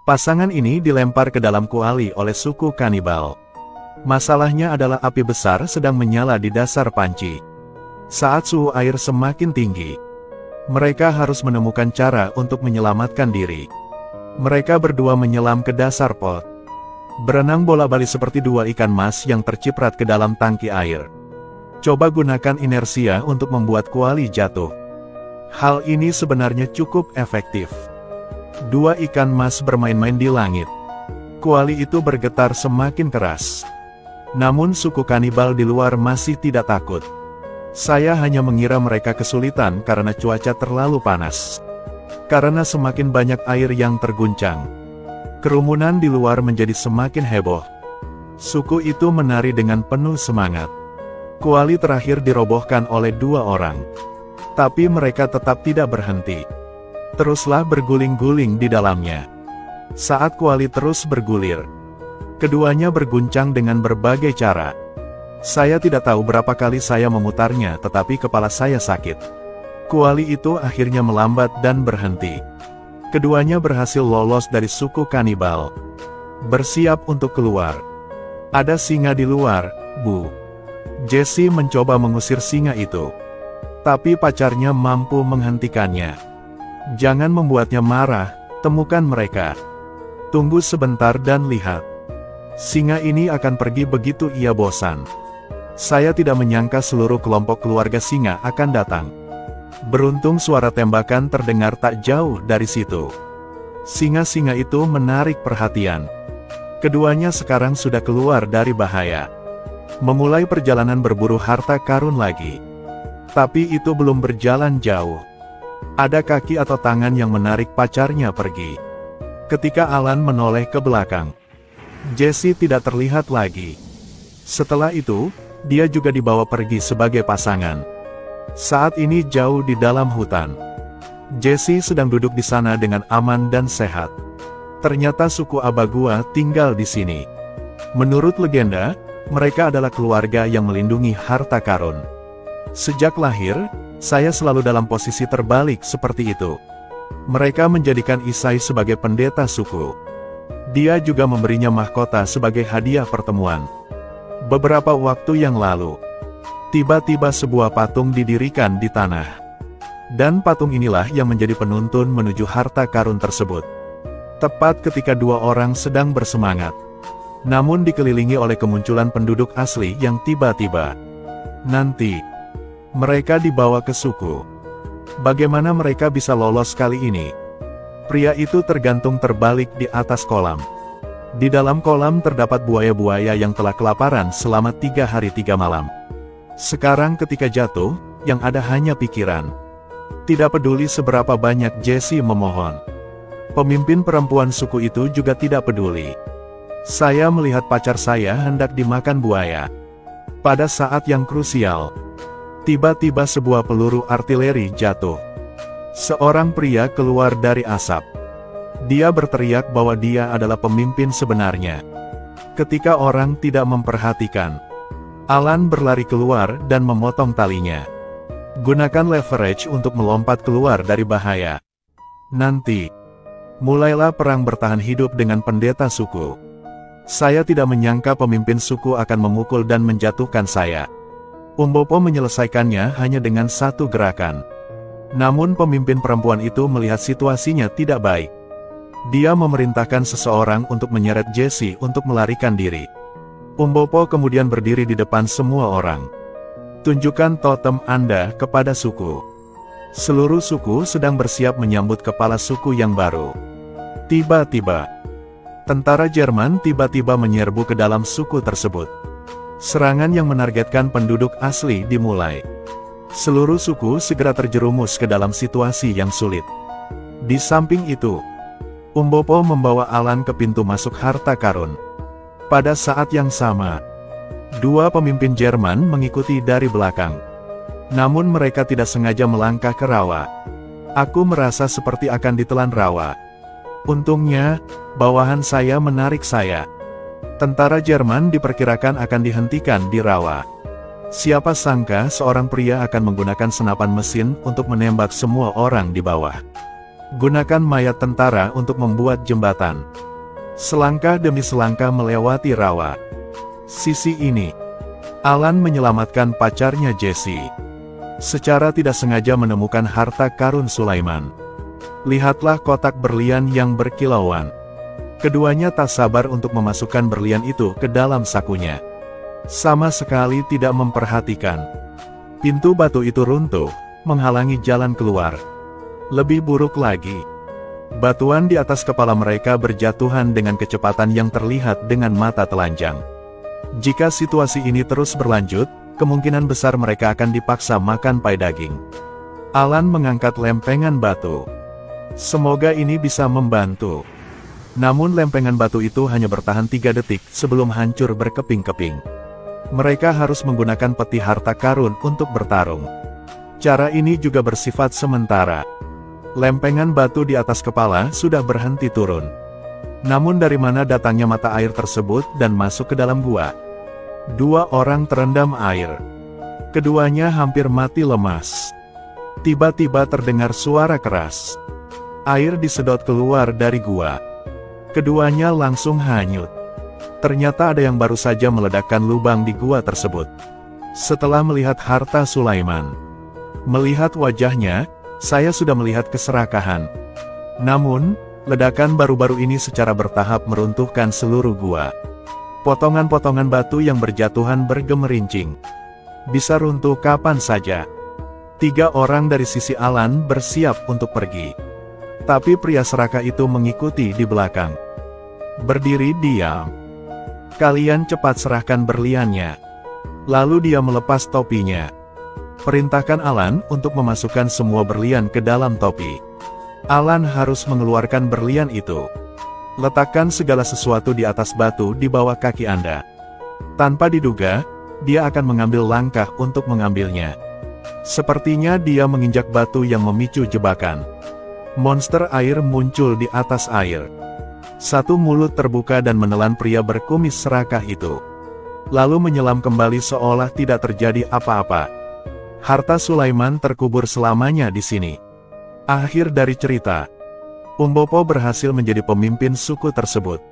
Pasangan ini dilempar ke dalam kuali oleh suku kanibal. Masalahnya adalah api besar sedang menyala di dasar panci. Saat suhu air semakin tinggi, mereka harus menemukan cara untuk menyelamatkan diri. Mereka berdua menyelam ke dasar pot, berenang bola-balik seperti dua ikan mas yang terciprat ke dalam tangki air. Coba gunakan inersia untuk membuat kuali jatuh. Hal ini sebenarnya cukup efektif. Dua ikan mas bermain-main di langit. Kuali itu bergetar semakin keras. Namun suku kanibal di luar masih tidak takut. Saya hanya mengira mereka kesulitan karena cuaca terlalu panas. Karena semakin banyak air yang terguncang, kerumunan di luar menjadi semakin heboh. Suku itu menari dengan penuh semangat. Kuali terakhir dirobohkan oleh dua orang. Tapi mereka tetap tidak berhenti. Teruslah berguling-guling di dalamnya. Saat kuali terus bergulir, keduanya berguncang dengan berbagai cara. Saya tidak tahu berapa kali saya memutarnya, tetapi kepala saya sakit. Kuali itu akhirnya melambat dan berhenti. Keduanya berhasil lolos dari suku kanibal. Bersiap untuk keluar. Ada singa di luar, Bu. Jesse mencoba mengusir singa itu. Tapi pacarnya mampu menghentikannya. Jangan membuatnya marah, temukan mereka. Tunggu sebentar dan lihat. Singa ini akan pergi begitu ia bosan. Saya tidak menyangka seluruh kelompok keluarga singa akan datang. Beruntung suara tembakan terdengar tak jauh dari situ. Singa-singa itu menarik perhatian. Keduanya sekarang sudah keluar dari bahaya. Memulai perjalanan berburu harta karun lagi. Tapi itu belum berjalan jauh. Ada kaki atau tangan yang menarik pacarnya pergi. Ketika Alan menoleh ke belakang, Jesse tidak terlihat lagi. Setelah itu, dia juga dibawa pergi sebagai pasangan. Saat ini jauh di dalam hutan. Jesse sedang duduk di sana dengan aman dan sehat. Ternyata suku Abagua tinggal di sini. Menurut legenda, mereka adalah keluarga yang melindungi harta karun. Sejak lahir, saya selalu dalam posisi terbalik seperti itu. Mereka menjadikan Isai sebagai pendeta suku. Dia juga memberinya mahkota sebagai hadiah pertemuan. Beberapa waktu yang lalu, tiba-tiba sebuah patung didirikan di tanah. Dan patung inilah yang menjadi penuntun menuju harta karun tersebut. Tepat ketika dua orang sedang bersemangat, namun dikelilingi oleh kemunculan penduduk asli yang tiba-tiba. Nanti, mereka dibawa ke suku. Bagaimana mereka bisa lolos kali ini? Pria itu tergantung terbalik di atas kolam. Di dalam kolam terdapat buaya-buaya yang telah kelaparan selama 3 hari 3 malam. Sekarang ketika jatuh, yang ada hanya pikiran. Tidak peduli seberapa banyak Jesse memohon. Pemimpin perempuan suku itu juga tidak peduli. Saya melihat pacar saya hendak dimakan buaya. Pada saat yang krusial, tiba-tiba sebuah peluru artileri jatuh. Seorang pria keluar dari asap. Dia berteriak bahwa dia adalah pemimpin sebenarnya. Ketika orang tidak memperhatikan, Alan berlari keluar dan memotong talinya. Gunakan leverage untuk melompat keluar dari bahaya. Nanti, mulailah perang bertahan hidup dengan pendeta suku. Saya tidak menyangka pemimpin suku akan memukul dan menjatuhkan saya. Umbopo menyelesaikannya hanya dengan satu gerakan. Namun pemimpin perempuan itu melihat situasinya tidak baik. Dia memerintahkan seseorang untuk menyeret Jesse untuk melarikan diri. Umbopo kemudian berdiri di depan semua orang. Tunjukkan totem Anda kepada suku. Seluruh suku sedang bersiap menyambut kepala suku yang baru. Tiba-tiba, tentara Jerman tiba-tiba menyerbu ke dalam suku tersebut. Serangan yang menargetkan penduduk asli dimulai. Seluruh suku segera terjerumus ke dalam situasi yang sulit. Di samping itu, Umbopo membawa Alan ke pintu masuk harta karun. Pada saat yang sama, dua pemimpin Jerman mengikuti dari belakang. Namun mereka tidak sengaja melangkah ke rawa. Aku merasa seperti akan ditelan rawa. Untungnya, bawahan saya menarik saya. Tentara Jerman diperkirakan akan dihentikan di rawa. Siapa sangka seorang pria akan menggunakan senapan mesin untuk menembak semua orang di bawah. Gunakan mayat tentara untuk membuat jembatan. Selangkah demi selangkah melewati rawa. Sisi ini, Alan menyelamatkan pacarnya Jesse. Secara tidak sengaja menemukan harta karun Sulaiman. Lihatlah kotak berlian yang berkilauan. Keduanya tak sabar untuk memasukkan berlian itu ke dalam sakunya. Sama sekali tidak memperhatikan. Pintu batu itu runtuh, menghalangi jalan keluar. Lebih buruk lagi, batuan di atas kepala mereka berjatuhan dengan kecepatan yang terlihat dengan mata telanjang. Jika situasi ini terus berlanjut, kemungkinan besar mereka akan dipaksa makan pai daging. Alan mengangkat lempengan batu. Semoga ini bisa membantu. Namun lempengan batu itu hanya bertahan 3 detik sebelum hancur berkeping-keping. Mereka harus menggunakan peti harta karun untuk bertarung. Cara ini juga bersifat sementara. Lempengan batu di atas kepala sudah berhenti turun. Namun dari mana datangnya mata air tersebut dan masuk ke dalam gua? 2 orang terendam air. Keduanya hampir mati lemas. Tiba-tiba terdengar suara keras. Air disedot keluar dari gua. Keduanya langsung hanyut. Ternyata ada yang baru saja meledakkan lubang di gua tersebut. Setelah melihat harta Sulaiman, melihat wajahnya, saya sudah melihat keserakahan. Namun, ledakan baru-baru ini secara bertahap meruntuhkan seluruh gua. Potongan-potongan batu yang berjatuhan bergemerincing. Bisa runtuh kapan saja. 3 orang dari sisi Alan bersiap untuk pergi. Tapi pria serakah itu mengikuti di belakang. Berdiri diam. Kalian cepat serahkan berliannya. Lalu dia melepas topinya. Perintahkan Alan untuk memasukkan semua berlian ke dalam topi. Alan harus mengeluarkan berlian itu. Letakkan segala sesuatu di atas batu di bawah kaki Anda. Tanpa diduga, dia akan mengambil langkah untuk mengambilnya. Sepertinya dia menginjak batu yang memicu jebakan. Monster air muncul di atas air. Satu mulut terbuka dan menelan pria berkumis serakah itu. Lalu menyelam kembali seolah tidak terjadi apa-apa. Harta Sulaiman terkubur selamanya di sini. Akhir dari cerita. Umbopo berhasil menjadi pemimpin suku tersebut.